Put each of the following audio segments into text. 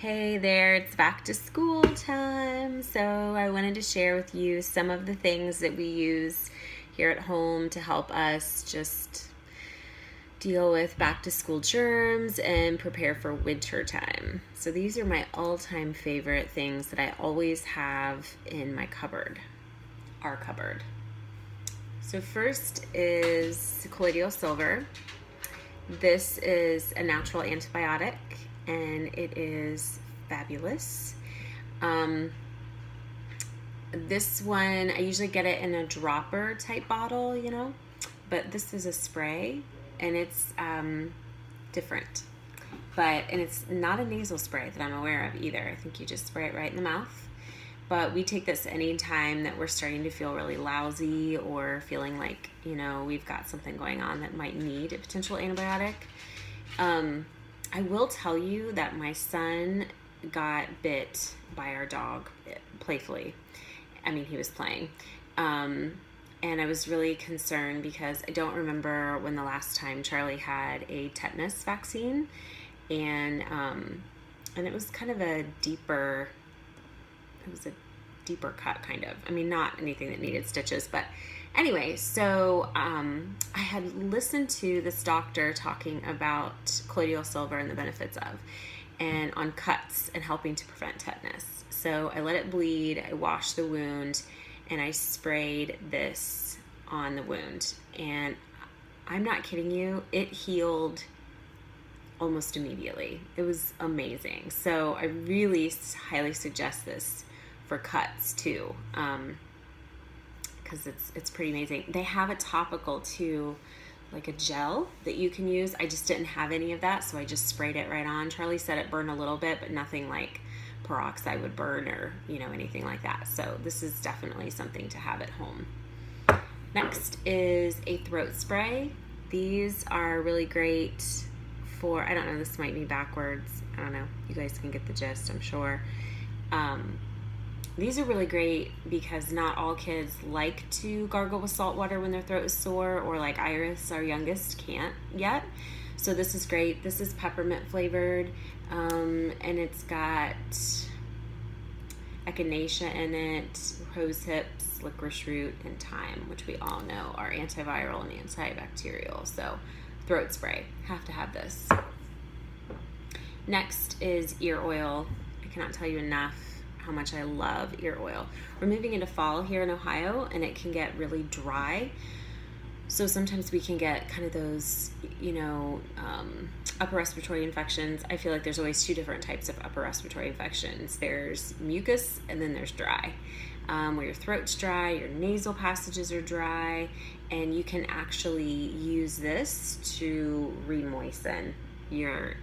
Hey there, it's back to school time. So I wanted to share with you some of the things that we use here at home to help us just deal with back to school germs and prepare for winter time. So these are my all-time favorite things that I always have in my cupboard, our cupboard. So first is colloidal silver. This is a natural antibiotic and it is fabulous. This one, I usually get it in a dropper type bottle, but this is a spray and it's different. And it's not a nasal spray that I'm aware of either. I think you just spray it right in the mouth. But we take this anytime that we're starting to feel really lousy or feeling like, we've got something going on that might need a potential antibiotic. I will tell you that my son got bit by our dog playfully. I mean, he was playing. And I was really concerned because I don't remember when the last time Charlie had a tetanus vaccine. And it was kind of a deeper cut, kind of. I mean, not anything that needed stitches, but anyway, so I had listened to this doctor talking about colloidal silver and the benefits of, and on cuts and helping to prevent tetanus. So I let it bleed, I washed the wound, and I sprayed this on the wound. And I'm not kidding you, it healed almost immediately. It was amazing. So I really highly suggest this for cuts too, because it's pretty amazing. They have a topical too, like a gel that you can use. I just didn't have any of that, so I just sprayed it right on. Charlie said it burned a little bit, but nothing like peroxide would burn or anything like that. So this is definitely something to have at home. Next is a throat spray. These are really great for, I don't know, this might be backwards. I don't know. You guys can get the gist, I'm sure. These are really great because not all kids like to gargle with salt water when their throat is sore, or like Iris, our youngest, can't yet. So this is great. This is peppermint flavored, and it's got echinacea in it, rose hips, licorice root, and thyme, which we all know are antiviral and antibacterial. So throat spray, have to have this. Next is ear oil. I cannot tell you enough how much I love ear oil. We're moving into fall here in Ohio, and it can get really dry. So sometimes we can get kind of those, upper respiratory infections. I feel like there's always two different types of upper respiratory infections. There's mucus, and then there's dry, where your throat's dry, your nasal passages are dry, and you can actually use this to re-moisten your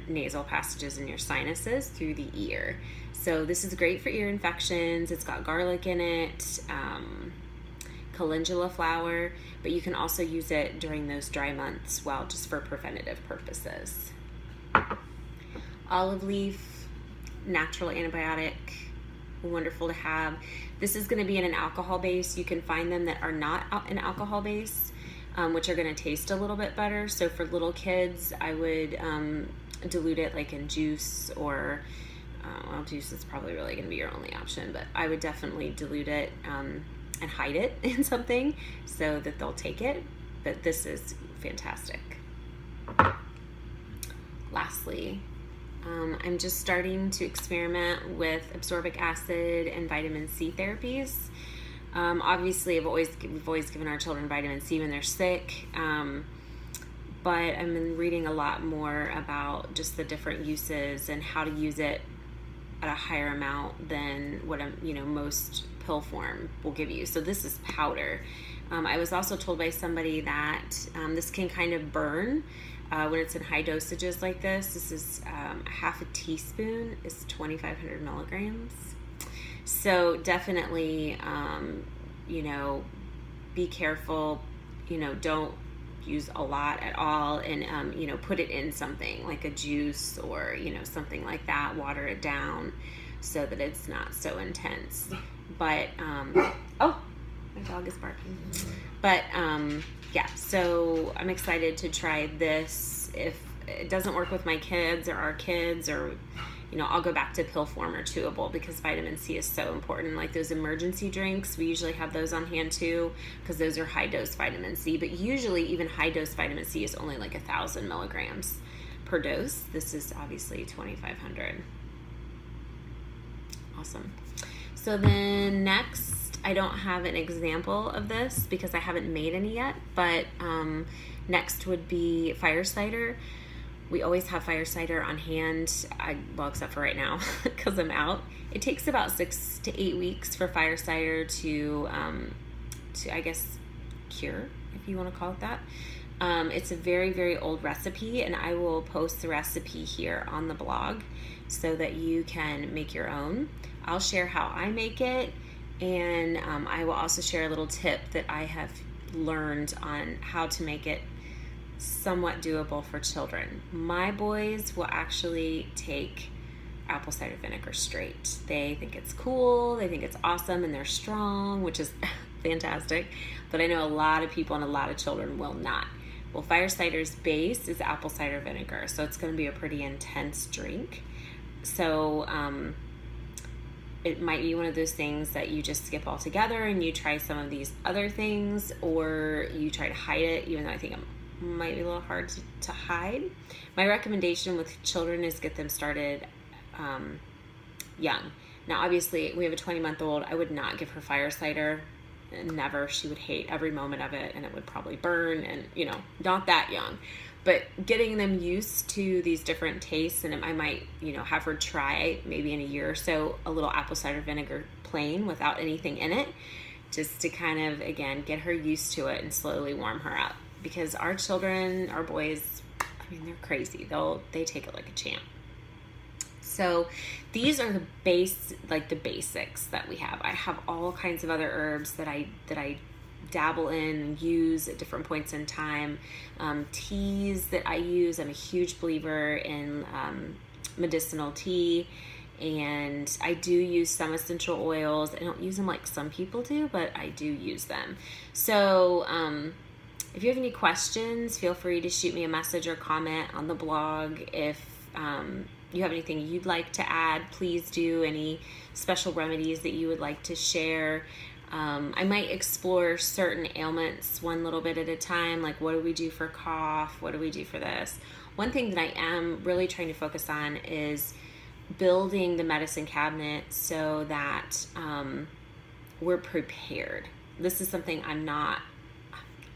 nasal passages and your sinuses through the ear. So this is great for ear infections. It's got garlic in it, calendula flower, but you can also use it during those dry months, just for preventative purposes. Olive leaf, natural antibiotic, wonderful to have. This is going to be in an alcohol base. You can find them that are not an alcohol base, which are going to taste a little bit better. So for little kids, I would dilute it like in juice, or juice is probably really going to be your only option, but I would definitely dilute it and hide it in something so that they'll take it. But this is fantastic. Lastly, I'm just starting to experiment with ascorbic acid and vitamin C therapies. Obviously, we've always given our children vitamin C when they're sick, but I've been reading a lot more about just the different uses and how to use it at a higher amount than what most pill form will give you. So this is powder. I was also told by somebody that this can kind of burn when it's in high dosages like this. This is half a teaspoon is 2,500 milligrams. So definitely, be careful, don't use a lot at all, and put it in something like a juice or something like that. Water it down so that it's not so intense. But oh, my dog is barking. But yeah, so I'm excited to try this if it doesn't work with my kids or our kids, or I'll go back to pill form or chewable, because vitamin C is so important. Like those emergency drinks, we usually have those on hand too, because those are high dose vitamin C. But usually even high dose vitamin C is only like 1,000 milligrams per dose. This is obviously 2,500. Awesome. So then next, I don't have an example of this because I haven't made any yet, but next would be fire cider. We always have fire cider on hand, well, except for right now because I'm out. It takes about 6 to 8 weeks for fire cider to I guess, cure, if you want to call it that. It's a very, very old recipe, and I will post the recipe here on the blog so that you can make your own. I'll share how I make it, and I will also share a little tip that I have learned on how to make it somewhat doable for children. My boys will actually take apple cider vinegar straight. They think it's cool, they think it's awesome, and they're strong, which is fantastic. But I know a lot of people and a lot of children will not. Well, fire cider's base is apple cider vinegar, so it's going to be a pretty intense drink. So it might be one of those things that you just skip altogether and you try some of these other things, or you try to hide it, even though I think it might be a little hard to hide. My recommendation with children is get them started young. Now, obviously, we have a 20-month-old. I would not give her fire cider. Never. She would hate every moment of it, and it would probably burn, and not that young. But getting them used to these different tastes, and I might have her try maybe in a year or so a little apple cider vinegar plain without anything in it, just to kind of, again, get her used to it and slowly warm her up. Because our children, our boys, they're crazy. They take it like a champ. So these are the basics that we have. I have all kinds of other herbs that I dabble in and use at different points in time. Teas that I use. I'm a huge believer in medicinal tea, and I do use some essential oils. I don't use them like some people do, but I do use them. So if you have any questions, feel free to shoot me a message or comment on the blog. If you have anything you'd like to add, please do. Any special remedies that you would like to share. I might explore certain ailments one little bit at a time, like what do we do for cough? What do we do for this? One thing that I am really trying to focus on is building the medicine cabinet so that we're prepared. This is something I'm not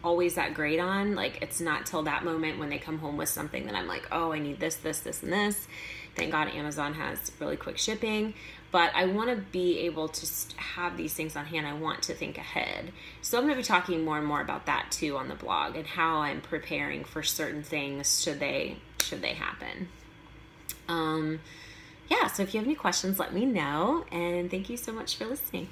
always that great on. Like, it's not till that moment when they come home with something that I'm like, oh, I need this, this, this, and this. Thank God Amazon has really quick shipping. But I want to be able to have these things on hand. I want to think ahead. So I'm going to be talking more and more about that too on the blog, and how I'm preparing for certain things should they happen. Yeah, so if you have any questions, let me know. And thank you so much for listening.